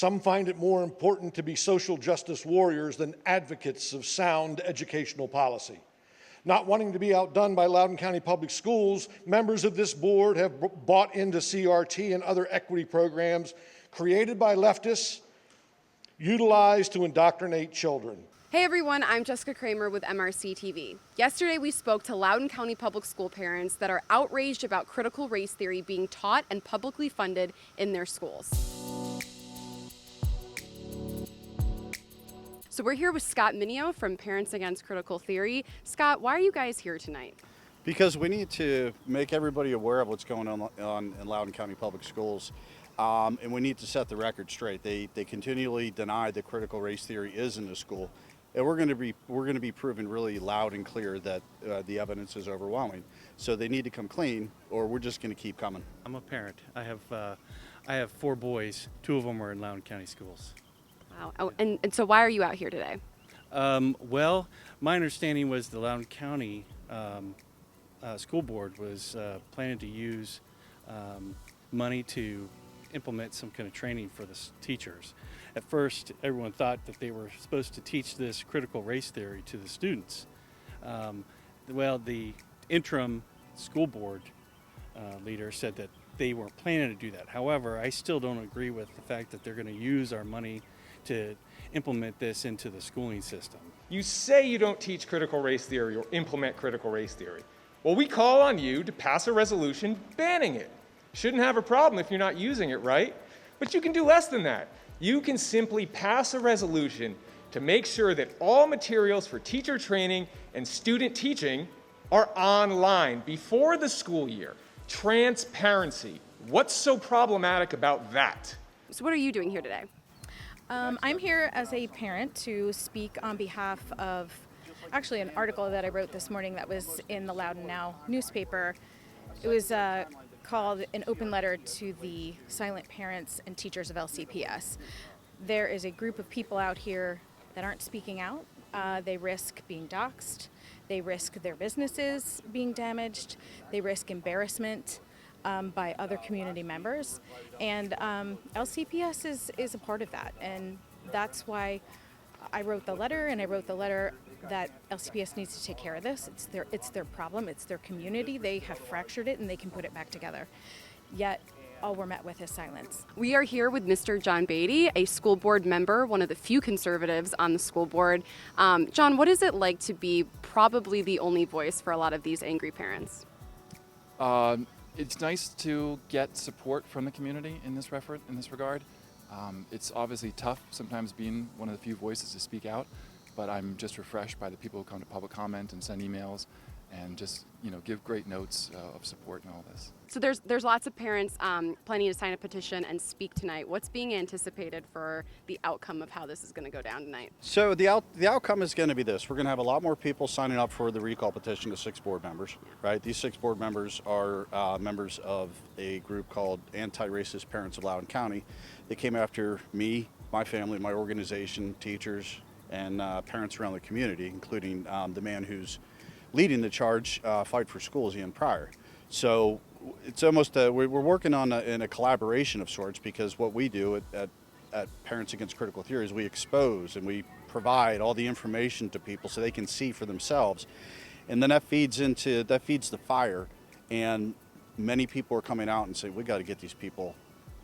Some find it more important to be social justice warriors than advocates of sound educational policy. Not wanting to be outdone by Loudoun County Public Schools, members of this board have bought into CRT and other equity programs created by leftists, utilized to indoctrinate children. Hey everyone, I'm Jessica Kramer with MRC-TV. Yesterday we spoke to Loudoun County Public School parents that are outraged about critical race theory being taught and publicly funded in their schools. So we're here with Scott Mineo from Parents Against Critical Theory. Scott, why are you guys here tonight? Because we need to make everybody aware of what's going on in Loudoun County Public Schools. And we need to set the record straight. They continually deny that critical race theory is in the school. And we're going to be proven really loud and clear that the evidence is overwhelming. So they need to come clean, or we're just going to keep coming. I'm a parent. I have 4 boys. 2 of them are in Loudoun County schools. Wow. Oh, and so why are you out here today? Well, my understanding was the Loudoun County School Board was planning to use money to implement some kind of training for the teachers. At first, everyone thought that they were supposed to teach this critical race theory to the students. Well, the interim school board leader said that they weren't planning to do that. However, I still don't agree with the fact that they're going to use our money to implement this into the schooling system. You say you don't teach critical race theory or implement critical race theory. Well, we call on you to pass a resolution banning it. Shouldn't have a problem if you're not using it, right? But you can do less than that. You can simply pass a resolution to make sure that all materials for teacher training and student teaching are online before the school year. Transparency. What's so problematic about that? So what are you doing here today? I'm here as a parent to speak on behalf of actually an article that I wrote this morning that was in the Loudoun Now newspaper. It was called An Open Letter to the Silent Parents and Teachers of LCPS. There is a group of people out here that aren't speaking out. They risk being doxxed. They risk their businesses being damaged. They risk embarrassment by other community members. And LCPS is a part of that. And that's why I wrote the letter, and I wrote the letter that LCPS needs to take care of this. It's their problem, it's their community. They have fractured it and they can put it back together. Yet all we're met with is silence. We are here with Mr. John Beatty, a school board member, one of the few conservatives on the school board. John, what is it like to be probably the only voice for a lot of these angry parents? It's nice to get support from the community in this regard. It's obviously tough sometimes being one of the few voices to speak out, but I'm just refreshed by the people who come to public comment and send emails and just, give great notes of support in all this. So there's lots of parents planning to sign a petition and speak tonight. What's being anticipated for the outcome of how this is going to go down tonight? So the outcome is going to be this. We're going to have a lot more people signing up for the recall petition to 6 board members, right? These 6 board members are members of a group called Anti-Racist Parents of Loudoun County. They came after me, my family, my organization, teachers, and parents around the community, including the man who's leading the charge, Fight for Schools, Ian Pryor. So it's almost we're working on in a collaboration of sorts, because what we do at Parents Against Critical Theory is we expose and we provide all the information to people so they can see for themselves, and then that feeds the fire, and many people are coming out and saying we got to get these people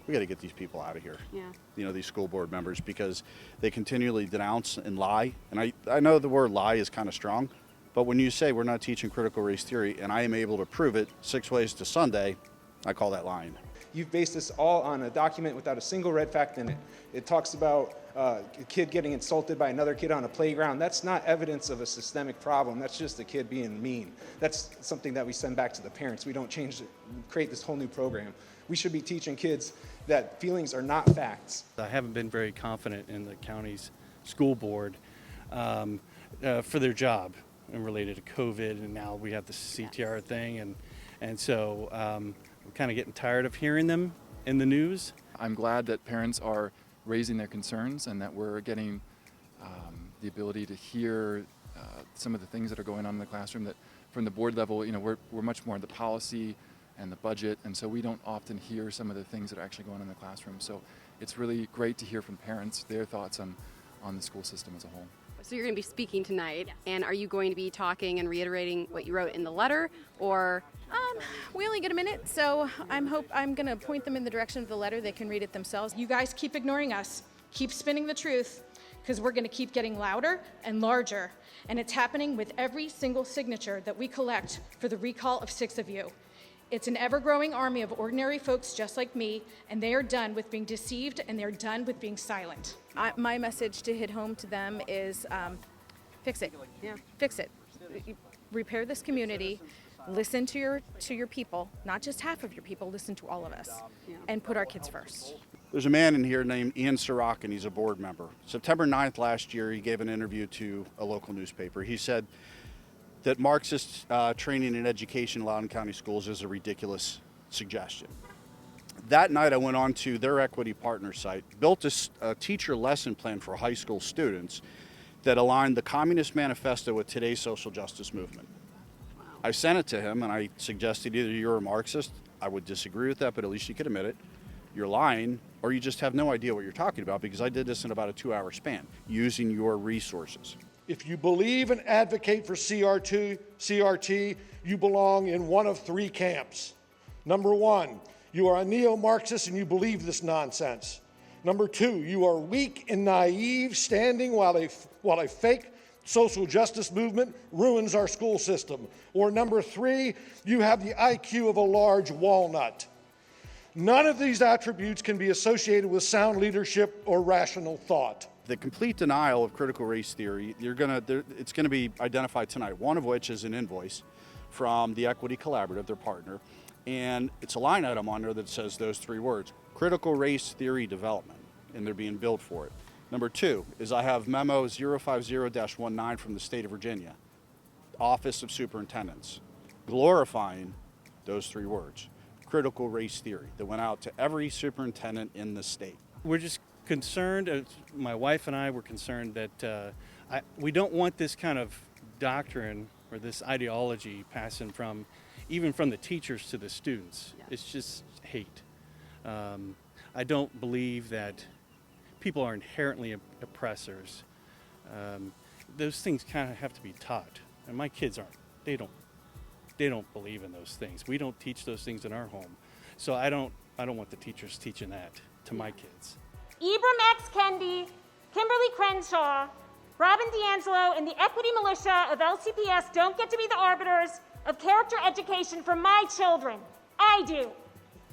out of here. Yeah. These school board members, because they continually denounce and lie. And I know the word lie is kind of strong, but when you say we're not teaching critical race theory and I am able to prove it 6 ways to Sunday, I call that lying. You've based this all on a document without a single red fact in it. It talks about a kid getting insulted by another kid on a playground. That's not evidence of a systemic problem. That's just a kid being mean. That's something that we send back to the parents. We don't create this whole new program. We should be teaching kids that feelings are not facts. I haven't been very confident in the county's school board for their job and related to COVID, and now we have the CTR thing, and so I'm kind of getting tired of hearing them in the news. I'm glad that parents are raising their concerns and that we're getting the ability to hear some of the things that are going on in the classroom. That from the board level, we're much more in the policy and the budget, and so we don't often hear some of the things that are actually going on in the classroom. So it's really great to hear from parents their thoughts on the school system as a whole. So you're going to be speaking tonight, and are you going to be talking and reiterating what you wrote in the letter, or? We only get a minute, so I'm going to point them in the direction of the letter. They can read it themselves. You guys keep ignoring us, keep spinning the truth, because we're going to keep getting louder and larger. And it's happening with every single signature that we collect for the recall of 6 of you. It's an ever-growing army of ordinary folks just like me, and they are done with being deceived, and they're done with being silent. My message to hit home to them is fix it. Yeah. Fix it. Repair this community. Listen to your people, not just half of your people, listen to all of us, and put our kids first. There's a man in here named Ian Sirach, and he's a board member. September 9th last year, he gave an interview to a local newspaper. He said that Marxist training and education in Loudoun County schools is a ridiculous suggestion. That night, I went on to their equity partner site, built a teacher lesson plan for high school students that aligned the Communist Manifesto with today's social justice movement. I sent it to him, and I suggested either you're a Marxist, I would disagree with that, but at least you could admit it, you're lying, or you just have no idea what you're talking about, because I did this in about a 2-hour span, using your resources. If you believe and advocate for CRT, you belong in one of 3 camps. Number 1, you are a neo-Marxist and you believe this nonsense. Number 2, you are weak and naive, standing while a fake social justice movement ruins our school system. Or number 3, you have the IQ of a large walnut. None of these attributes can be associated with sound leadership or rational thought. The complete denial of critical race theory, it's going to be identified tonight, one of which is an invoice from the Equity Collaborative, their partner, and it's a line item on there that says those 3 words, critical race theory development, and they're being billed for it. Number 2 is I have memo 050-19 from the state of Virginia, Office of Superintendents, glorifying those 3 words, critical race theory, that went out to every superintendent in the state. We're just concerned, my wife and I were concerned that we don't want this kind of doctrine or this ideology passing even from the teachers to the students. Yeah. It's just hate. I don't believe that people are inherently oppressors. Those things kind of have to be taught, and my kids aren't. They don't believe in those things. We don't teach those things in our home, so I don't want the teachers teaching that to my kids. Ibram X. Kendi, Kimberly Crenshaw, Robin DeAngelo, and the equity militia of LCPS don't get to be the arbiters of character education for my children. I do.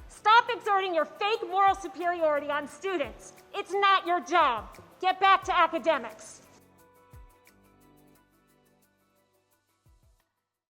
Stop exerting your fake moral superiority on students. It's not your job. Get back to academics.